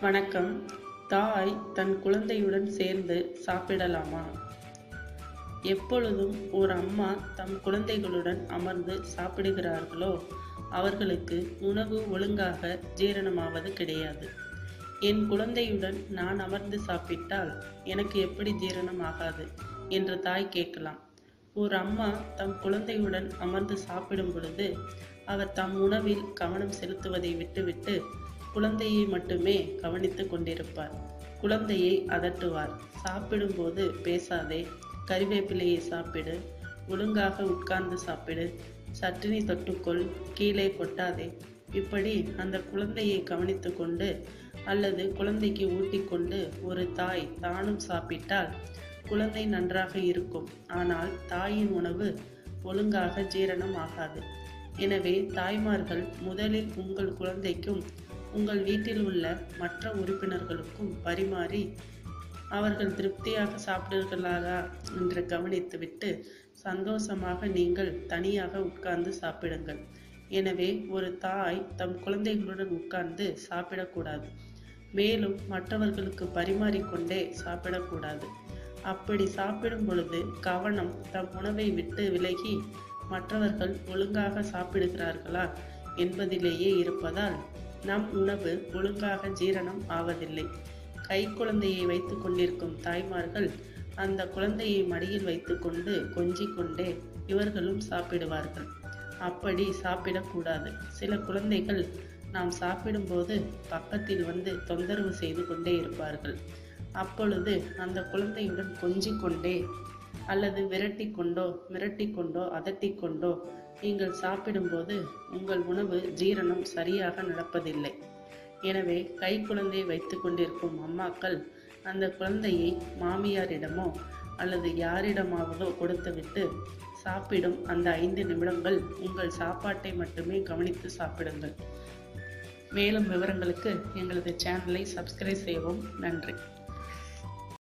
வணக்கம். தாய் தன் குழந்தையுடன் சேர்ந்து சாப்பிடலாமா? எப்பொழுதும் ஒரு அம்மா தம் குழந்தைகளுடன் அமர்ந்து சாப்பிடுகிறார்களோ அவர்களுக்கு உணவு ஒழுங்காக ஜீரணமாவது கிடையாது. என் குழந்தையுடன் நான் அமர்ந்து சாப்பிட்டால் எனக்கு எப்படி ஜீரணம் ஆகாது என்று தாய் கேட்கலாம். ஒரு அம்மா தம் குழந்தையுடன் அமர்ந்து சாப்பிடும் பொழுது அவர் தம் உணவில் கவனம் செலுத்துவதை விட்டுவிட்டு குழந்தையை மட்டுமே கவனித்து கொண்டிருப்பார். குழந்தையை அதட்டுவார். சாப்பிடும்போது பேசாதே, கறிவேப்பிலையை சாப்பிடு, ஒழுங்காக உட்கார்ந்து சாப்பிடு, சட்டினி தொட்டுக்கொள், கீழே கொட்டாதே, இப்படி அந்த குழந்தையை கவனித்து கொண்டு அல்லது குழந்தைக்கு ஊட்டிக்கொண்டு ஒரு தாய் தானும் சாப்பிட்டால் குழந்தை நன்றாக இருக்கும். ஆனால் தாயின் உணவு ஒழுங்காக ஜீரணம் ஆகாது. எனவே தாய்மார்கள் முதலில் உங்கள் குழந்தைக்கும் உங்கள் வீட்டில் உள்ள மற்ற உறுப்பினர்களுக்கும் பரிமாறி அவர்கள் திருப்தியாக சாப்பிடுகிறார்களா என்று கவனித்துவிட்டு சந்தோஷமாக நீங்கள் தனியாக உட்கார்ந்து சாப்பிடுங்கள். எனவே ஒரு தாய் தம் குழந்தைகளுடன் உட்கார்ந்து சாப்பிடக்கூடாது. மேலும் மற்றவர்களுக்கு பரிமாறிக்கொண்டே சாப்பிடக்கூடாது. அப்படி சாப்பிடும் பொழுது கவனம் தம் உணவை விட்டு விலகி மற்றவர்கள் ஒழுங்காக சாப்பிடுகிறார்களா என்பதிலேயே இருப்பதால் நம் உணவு ஒழுங்காக ஜீரணம் ஆவதில்லை. கை குழந்தையை வைத்து கொண்டிருக்கும் தாய்மார்கள் அந்த குழந்தையை மடியில் வைத்து கொண்டு கொஞ்சிக் கொண்டே இவர்களும் சாப்பிடுவார்கள். அப்படி சாப்பிடக்கூடாது. சில குழந்தைகள் நாம் சாப்பிடும்போது பக்கத்தில் வந்து தொந்தரவு செய்து கொண்டே இருப்பார்கள். அப்பொழுது அந்த குழந்தையுடன் கொஞ்சிக் கொண்டே அல்லது மிரட்டி கொண்டோ அதட்டிக்கொண்டோ நீங்கள் சாப்பிடும்போது உங்கள் உணவு ஜீரணம் சரியாக நடப்பதில்லை. எனவே கை குழந்தையை வைத்து கொண்டிருக்கும் அம்மாக்கள் அந்த குழந்தையை மாமியாரிடமோ அல்லது யாரிடமாவதோ கொடுத்துவிட்டு சாப்பிடும் அந்த 5 நிமிடங்கள் உங்கள் சாப்பாட்டை மட்டுமே கவனித்து சாப்பிடுங்கள். மேலும் விவரங்களுக்கு எங்களது சேனலை சப்ஸ்கிரைப் செய்யவும். நன்றி.